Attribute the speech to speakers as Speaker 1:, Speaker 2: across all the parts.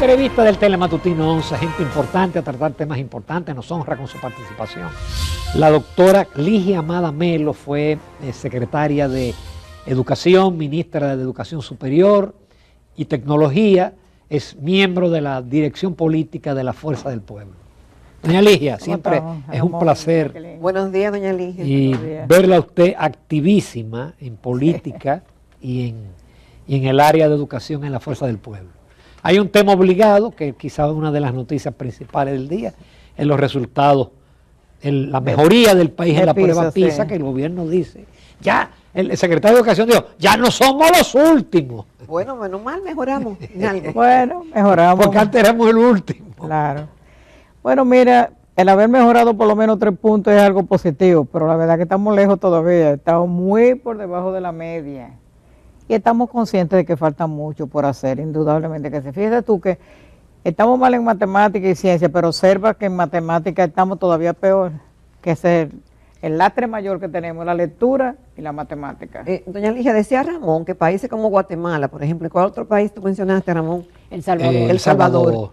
Speaker 1: entrevista del Telematutino 11, gente importante a tratar temas importantes, nos honra con su participación. La doctora Ligia Amada Melo fue secretaria de Educación, ministra de Educación Superior y Tecnología, es miembro de la dirección política de la Fuerza del Pueblo. Doña Ligia, siempre es un placer.
Speaker 2: Buenos días, doña Ligia.
Speaker 1: Y verla a usted activísima en política y en el área de educación en la Fuerza del Pueblo. Hay un tema obligado, que quizás es una de las noticias principales del día, en los resultados, la mejoría del país en la prueba PISA, que el gobierno dice, ya, el secretario de Educación dijo, ya no somos los últimos.
Speaker 2: Bueno, menos mal mejoramos en algo.
Speaker 3: Bueno, mejoramos.
Speaker 1: Porque antes éramos el último.
Speaker 3: Claro. Bueno, mira, el haber mejorado por lo menos 3 puntos es algo positivo, pero la verdad que estamos lejos todavía, estamos muy por debajo de la media. Y estamos conscientes de que falta mucho por hacer, indudablemente. Que se fíjate tú que estamos mal en matemática y ciencia, pero observa que en matemática estamos todavía peor, que es el lastre mayor que tenemos, la lectura y la matemática.
Speaker 2: Doña Ligia, decía Ramón que países como Guatemala, por ejemplo, ¿cuál otro país tú mencionaste, Ramón?
Speaker 3: El Salvador.
Speaker 2: El Salvador.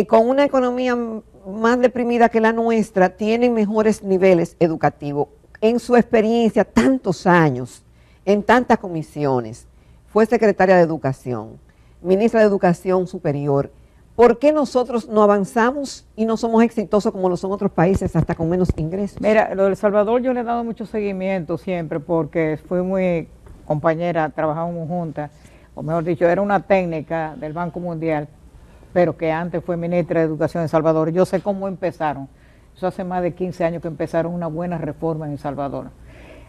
Speaker 2: Con una economía más deprimida que la nuestra, tienen mejores niveles educativos. En su experiencia, tantos años, en tantas comisiones, fue secretaria de Educación, ministra de Educación Superior. ¿Por qué nosotros no avanzamos y no somos exitosos como lo son otros países, hasta con menos ingresos?
Speaker 3: Mira, lo del Salvador yo le he dado mucho seguimiento siempre, porque fui muy compañera, trabajamos juntas, o mejor dicho, era una técnica del Banco Mundial, pero que antes fue ministra de Educación en El Salvador. Yo sé cómo empezaron. Eso hace más de 15 años que empezaron una buena reforma en El Salvador.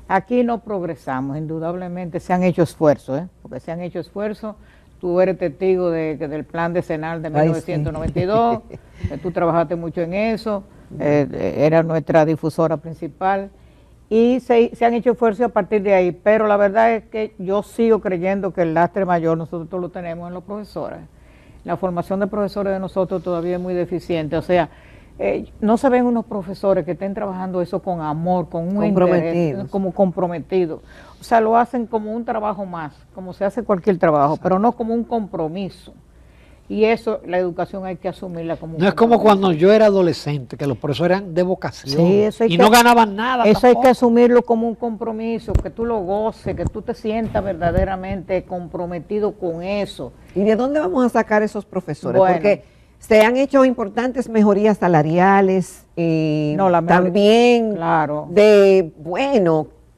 Speaker 3: Aquí no progresamos, indudablemente se han hecho esfuerzos, porque se han hecho esfuerzos. Tú eres testigo del plan decenal de 1992, que tú trabajaste mucho en eso, era nuestra difusora principal, y se han hecho esfuerzos a partir de ahí, pero la verdad es que yo sigo creyendo que el lastre mayor nosotros lo tenemos en los profesores. La formación de profesores de nosotros todavía es muy deficiente, o sea, no se ven unos profesores que estén trabajando eso con amor, con un interés, como comprometidos. O sea, lo hacen como un trabajo más, como se hace cualquier trabajo, pero no como un compromiso. Y eso, la educación hay que asumirla como un compromiso.
Speaker 1: No es como cuando yo era adolescente, que los profesores eran de vocación,
Speaker 3: sí,
Speaker 1: y no ganaban nada.
Speaker 3: Eso tampoco. Hay que asumirlo como un compromiso, que tú lo goces, que tú te sientas verdaderamente comprometido con eso.
Speaker 2: ¿Y de dónde vamos a sacar esos profesores?
Speaker 3: Bueno,
Speaker 2: porque se han hecho importantes mejorías salariales, también
Speaker 3: claro,
Speaker 2: de,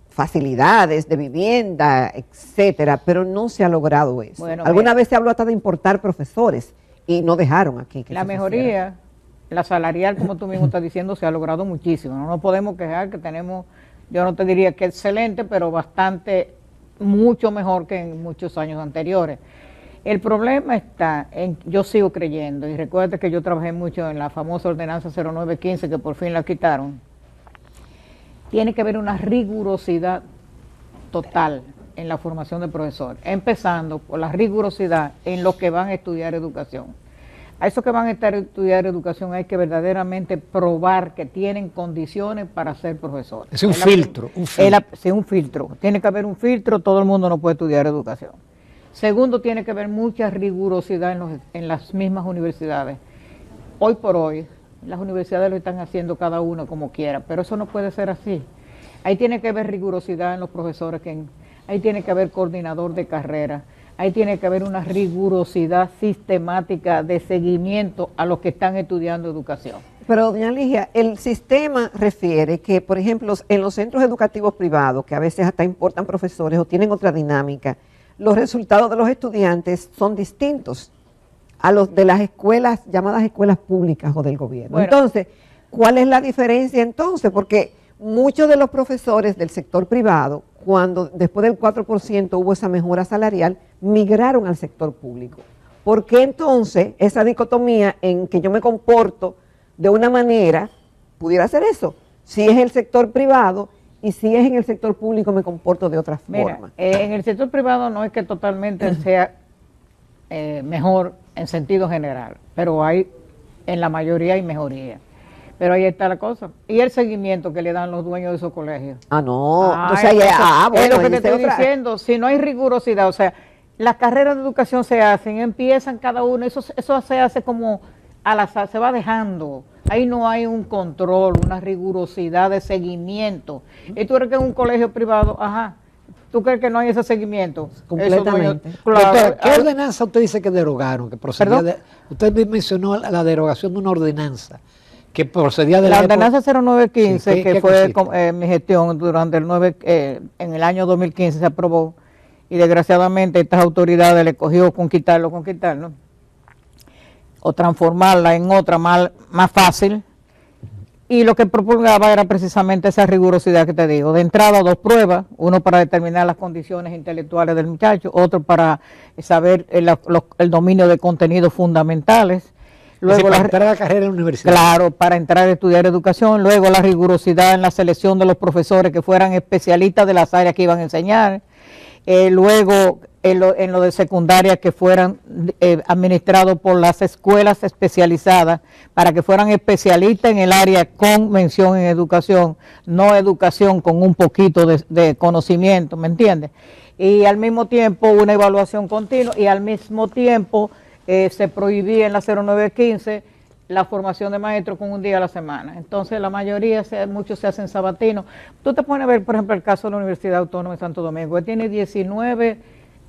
Speaker 2: facilidades de vivienda, etcétera, pero no se ha logrado eso.
Speaker 3: Bueno,
Speaker 2: Alguna vez se habló hasta de importar profesores y no dejaron aquí que
Speaker 3: la mejoría, la salarial, como tú mismo estás diciendo, se ha logrado muchísimo. No nos podemos quejar que tenemos, yo no te diría que excelente, pero bastante, mucho mejor que en muchos años anteriores. El problema está en, yo sigo creyendo, y recuerda que yo trabajé mucho en la famosa ordenanza 0915, que por fin la quitaron. Tiene que haber una rigurosidad total en la formación de profesores, empezando por la rigurosidad en los que van a estudiar educación. A esos que van a estudiar educación hay que verdaderamente probar que tienen condiciones para ser profesores.
Speaker 1: Es un filtro.
Speaker 3: Sí, un filtro. Tiene que haber un filtro, todo el mundo no puede estudiar educación. Segundo, tiene que haber mucha rigurosidad en las mismas universidades. Hoy por hoy, las universidades lo están haciendo cada uno como quiera, pero eso no puede ser así. Ahí tiene que haber rigurosidad en los profesores, ahí tiene que haber coordinador de carrera, ahí tiene que haber una rigurosidad sistemática de seguimiento a los que están estudiando educación.
Speaker 2: Pero, doña Ligia, el sistema refiere que, por ejemplo, en los centros educativos privados, que a veces hasta importan profesores o tienen otra dinámica, los resultados de los estudiantes son distintos a los de las escuelas, llamadas escuelas públicas o del gobierno. Bueno, entonces, ¿cuál es la diferencia entonces? Porque muchos de los profesores del sector privado, cuando después del 4% hubo esa mejora salarial, migraron al sector público. ¿Por qué entonces esa dicotomía en que yo me comporto de una manera pudiera ser eso? Si es el sector privado y si es en el sector público me comporto de otra forma.
Speaker 3: En el sector privado no es que totalmente sea mejor en sentido general, pero en la mayoría hay mejoría. Pero ahí está la cosa. Y el seguimiento que le dan los dueños de esos colegios.
Speaker 2: Ah, no.
Speaker 3: Es lo que te estoy diciendo. Si no hay rigurosidad, o sea, las carreras de educación se hacen, empiezan cada uno, eso se hace como al azar, se va dejando. Ahí no hay un control, una rigurosidad de seguimiento. Y tú crees que en un colegio privado, ajá, ¿tú crees que no hay ese seguimiento?
Speaker 2: Completamente.
Speaker 1: Claro. Doctora, ¿qué ordenanza usted dice que derogaron? Que procedía usted mencionó la derogación de una ordenanza que procedía de
Speaker 3: la ordenanza 0915,
Speaker 1: sí,
Speaker 3: que fue mi gestión durante en el año 2015 se aprobó, y desgraciadamente estas autoridades le cogió con quitarlo, o transformarla en otra más fácil, y lo que propugaba era precisamente esa rigurosidad que te digo, de entrada 2 pruebas, uno para determinar las condiciones intelectuales del muchacho, otro para saber el dominio de contenidos fundamentales. Luego
Speaker 1: para entrar a la carrera en la universidad.
Speaker 3: Claro, para entrar a estudiar educación, luego la rigurosidad en la selección de los profesores que fueran especialistas de las áreas que iban a enseñar, luego en lo de secundaria que fueran administrados por las escuelas especializadas para que fueran especialistas en el área con mención en educación, no educación con un poquito de conocimiento, ¿me entiendes? Y al mismo tiempo una evaluación continua y al mismo tiempo se prohibía en la 0915 la formación de maestros con un día a la semana. Entonces la mayoría, muchos se hacen sabatinos. Tú te pones a ver, por ejemplo, el caso de la Universidad Autónoma de Santo Domingo, que tiene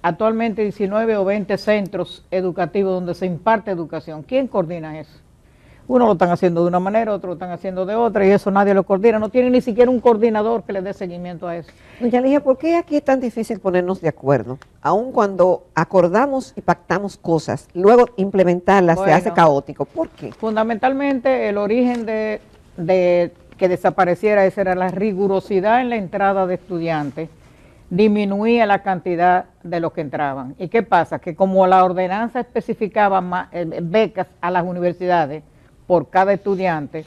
Speaker 3: actualmente 19 o 20 centros educativos donde se imparte educación. ¿Quién coordina eso? Uno lo están haciendo de una manera, otro lo están haciendo de otra, y eso nadie lo coordina. No tiene ni siquiera un coordinador que le dé seguimiento a eso.
Speaker 2: Doña Ligia, ¿por qué aquí es tan difícil ponernos de acuerdo? Aun cuando acordamos y pactamos cosas, luego implementarlas se hace caótico. ¿Por qué?
Speaker 3: Fundamentalmente el origen de que desapareciera esa era la rigurosidad en la entrada de estudiantes, disminuía la cantidad de los que entraban. ¿Y qué pasa? Que como la ordenanza especificaba becas a las universidades por cada estudiante,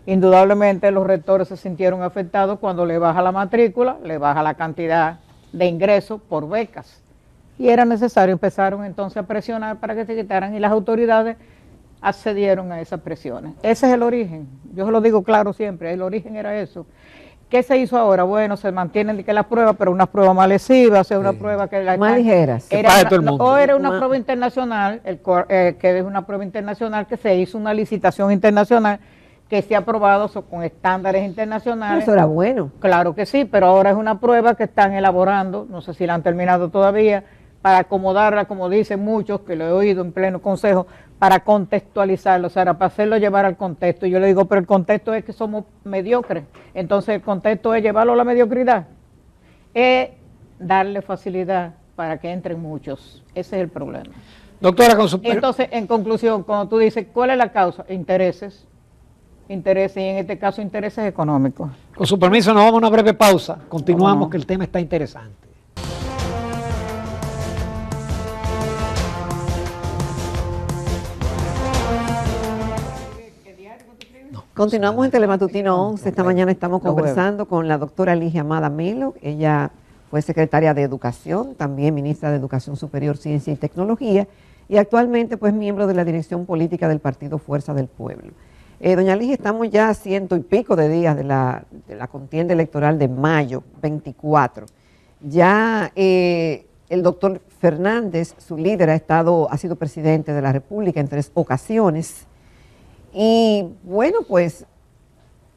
Speaker 3: indudablemente los rectores se sintieron afectados cuando le baja la matrícula, le baja la cantidad de ingresos por becas. Y era necesario, empezaron entonces a presionar para que se quitaran y las autoridades accedieron a esas presiones. Ese es el origen, yo se lo digo claro siempre, el origen era eso. ¿Qué se hizo ahora? Bueno, se mantienen que las pruebas, pero unas pruebas más lesivas, o sea, una prueba que
Speaker 2: más ligeras.
Speaker 3: Era una prueba internacional, que es una prueba internacional que se hizo una licitación internacional que se ha aprobado con estándares internacionales.
Speaker 2: Eso era bueno.
Speaker 3: Claro que sí, pero ahora es una prueba que están elaborando, no sé si la han terminado todavía, para acomodarla, como dicen muchos, que lo he oído en pleno consejo, para contextualizarlo, o sea, para hacerlo llevar al contexto. Yo le digo, pero el contexto es que somos mediocres, entonces el contexto es llevarlo a la mediocridad, es darle facilidad para que entren muchos, ese es el problema.
Speaker 1: Doctora,
Speaker 3: entonces, en conclusión, cuando tú dices, ¿cuál es la causa? Intereses, y en este caso intereses económicos.
Speaker 1: Con su permiso, nos vamos a una breve pausa, continuamos que el tema está interesante.
Speaker 2: Continuamos en Telematutino 11. Esta mañana estamos conversando con la doctora Ligia Amada Melo. Ella fue secretaria de Educación, también ministra de Educación Superior, Ciencia y Tecnología, y actualmente pues miembro de la dirección política del Partido Fuerza del Pueblo. Doña Ligia, estamos ya a 100 y pico de días de la contienda electoral de mayo 24. Ya el doctor Fernández, su líder, ha sido presidente de la República en 3 ocasiones. Y bueno, pues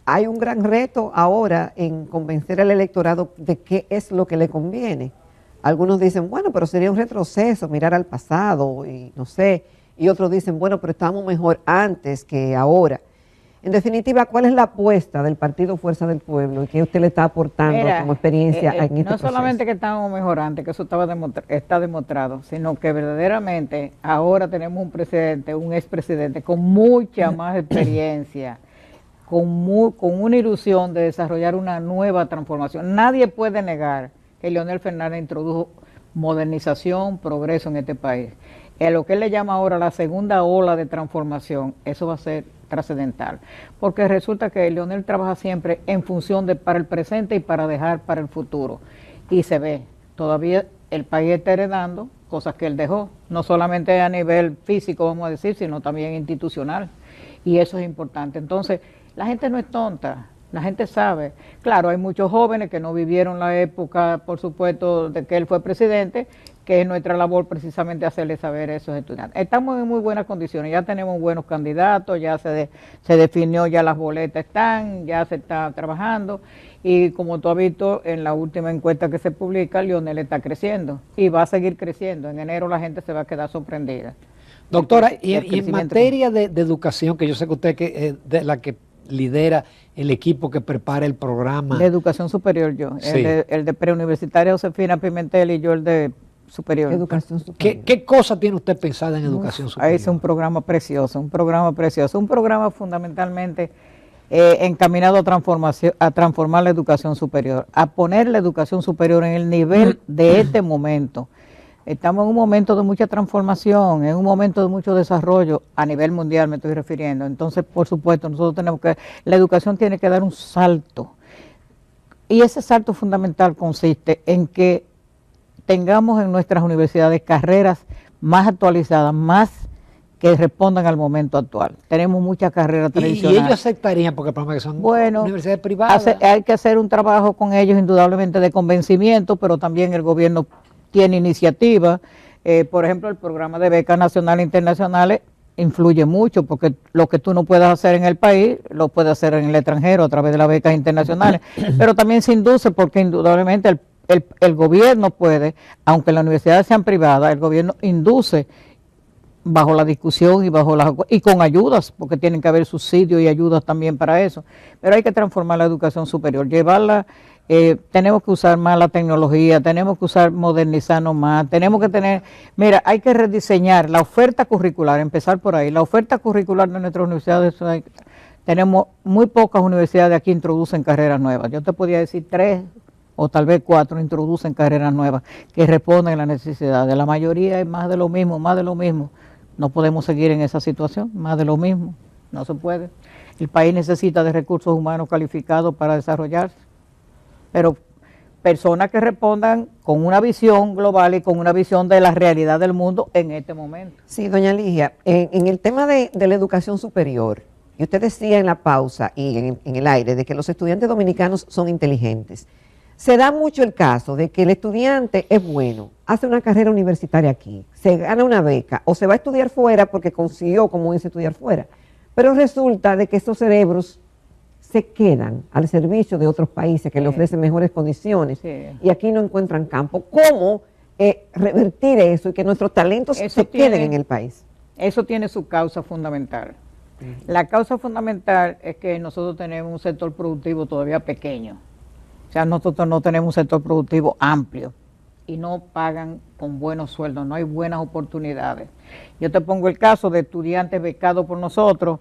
Speaker 2: hay un gran reto ahora en convencer al electorado de qué es lo que le conviene. Algunos dicen, bueno, pero sería un retroceso mirar al pasado y no sé. Y otros dicen, bueno, pero estábamos mejor antes que ahora. En definitiva, ¿cuál es la apuesta del Partido Fuerza del Pueblo y qué usted le está aportando como experiencia en este proceso?
Speaker 3: No solamente que estábamos mejor antes, que eso está demostrado, sino que verdaderamente ahora tenemos un presidente, un expresidente con mucha más experiencia, con una ilusión de desarrollar una nueva transformación. Nadie puede negar que Leonel Fernández introdujo modernización, progreso en este país. En lo que él le llama ahora la segunda ola de transformación, eso va a ser trascendental, porque resulta que Leonel trabaja siempre en función de para el presente y para dejar para el futuro, y se ve, todavía el país está heredando cosas que él dejó, no solamente a nivel físico, vamos a decir, sino también institucional, y eso es importante. Entonces, la gente no es tonta, la gente sabe. Claro, hay muchos jóvenes que no vivieron la época, por supuesto, de que él fue presidente, que es nuestra labor precisamente hacerle saber a esos estudiantes. Estamos en muy buenas condiciones, ya tenemos buenos candidatos, ya se definió, ya las boletas están, ya se está trabajando y como tú has visto en la última encuesta que se publica, Lionel está creciendo y va a seguir creciendo. En enero la gente se va a quedar sorprendida.
Speaker 1: Doctora, y en materia de educación, que yo sé que usted es de la que lidera el equipo que prepara el programa.
Speaker 3: De educación superior yo,
Speaker 1: sí.
Speaker 3: el de preuniversitaria Josefina Pimentel y yo el de superior.
Speaker 2: Educación superior.
Speaker 1: ¿Qué cosa tiene usted pensada en educación superior?
Speaker 3: Es un programa precioso, un programa fundamentalmente encaminado a transformar la educación superior, a poner la educación superior en el nivel de este momento. Estamos en un momento de mucha transformación, en un momento de mucho desarrollo, a nivel mundial me estoy refiriendo. Entonces, por supuesto, la educación tiene que dar un salto. Y ese salto fundamental consiste en que tengamos en nuestras universidades carreras más actualizadas, más que respondan al momento actual. Tenemos muchas carreras tradicionales.
Speaker 1: ¿Y ellos aceptarían? Porque el problema es que son universidades privadas.
Speaker 3: Hay que hacer un trabajo con ellos indudablemente de convencimiento, pero también el gobierno tiene iniciativa. Por ejemplo, el programa de becas nacionales e internacionales influye mucho, porque lo que tú no puedas hacer en el país, lo puedes hacer en el extranjero a través de las becas internacionales. Pero también se induce, porque indudablemente el gobierno puede, aunque las universidades sean privadas, el gobierno induce bajo la discusión y con ayudas, porque tienen que haber subsidios y ayudas también para eso. Pero hay que transformar la educación superior, llevarla. Tenemos que usar más la tecnología, tenemos que modernizarnos más, tenemos que hay que rediseñar la oferta curricular, empezar por ahí. La oferta curricular de nuestras universidades, tenemos muy pocas universidades aquí introducen carreras nuevas. Yo te podía decir 3 o tal vez 4 introducen carreras nuevas que responden a las necesidades. La mayoría es más de lo mismo, más de lo mismo. No podemos seguir en esa situación, más de lo mismo, no se puede. El país necesita de recursos humanos calificados para desarrollarse, pero personas que respondan con una visión global y con una visión de la realidad del mundo en este momento.
Speaker 2: Sí, doña Ligia, en el tema de la educación superior, y usted decía en la pausa y en el aire de que los estudiantes dominicanos son inteligentes. Se da mucho el caso de que el estudiante es bueno, hace una carrera universitaria aquí, se gana una beca o se va a estudiar fuera porque consiguió, como dice, estudiar fuera. Pero resulta de que esos cerebros se quedan al servicio de otros países que le ofrecen mejores condiciones y aquí no encuentran campo. ¿Cómo revertir eso y que nuestros talentos se queden en el país?
Speaker 3: Eso tiene su causa fundamental. La causa fundamental es que nosotros tenemos un sector productivo todavía pequeño. O sea, nosotros no tenemos un sector productivo amplio y no pagan con buenos sueldos, no hay buenas oportunidades. Yo te pongo el caso de estudiantes becados por nosotros,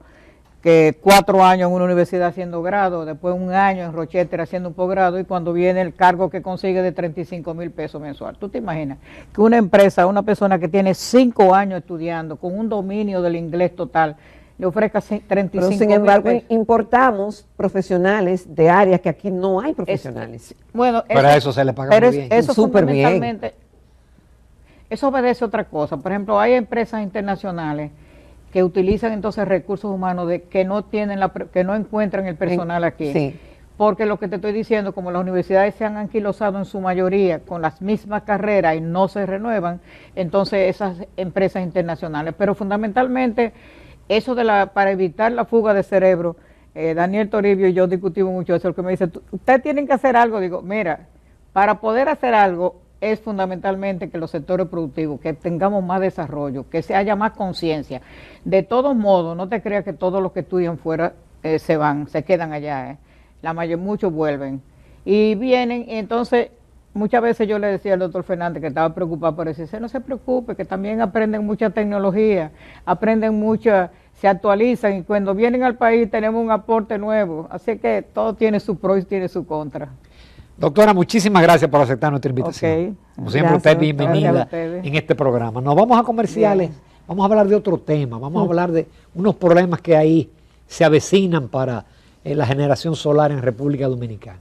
Speaker 3: que 4 años en una universidad haciendo grado, después 1 año en Rochester haciendo un posgrado y cuando viene el cargo que consigue de 35,000 pesos mensual. ¿Tú te imaginas que una empresa, una persona que tiene 5 años estudiando con un dominio del inglés total, le ofrezca 35,000 pesos?
Speaker 2: Pero sin embargo importamos profesionales de áreas que aquí no hay profesionales.
Speaker 3: Bueno,
Speaker 1: pero a eso se le paga muy bien.
Speaker 3: Eso
Speaker 2: súper
Speaker 3: fundamentalmente, eso obedece a otra cosa. Por ejemplo, hay empresas internacionales que utilizan entonces recursos humanos que no encuentran el personal aquí.
Speaker 2: Sí.
Speaker 3: Porque lo que te estoy diciendo, como las universidades se han anquilosado en su mayoría con las mismas carreras y no se renuevan, entonces esas empresas internacionales. Pero fundamentalmente, eso para evitar la fuga de cerebro, Daniel Toribio y yo discutimos mucho eso, el que me dice, ustedes tienen que hacer algo. Digo, mira, para poder hacer algo es fundamentalmente que los sectores productivos, que tengamos más desarrollo, que se haya más conciencia. De todos modos, no te creas que todos los que estudian fuera se quedan allá. Muchos vuelven y vienen, y entonces muchas veces yo le decía al doctor Fernández, que estaba preocupado por eso, dice, no se preocupe, que también aprenden mucha tecnología, aprenden mucha, se actualizan y cuando vienen al país tenemos un aporte nuevo. Así que todo tiene su pro y tiene su contra.
Speaker 1: Doctora, muchísimas gracias por aceptar nuestra invitación.
Speaker 3: Okay.
Speaker 1: Como siempre, usted es bienvenida en este programa. Nos vamos a comerciales, vamos a hablar de otro tema, vamos a hablar de unos problemas que ahí se avecinan para la generación solar en República Dominicana.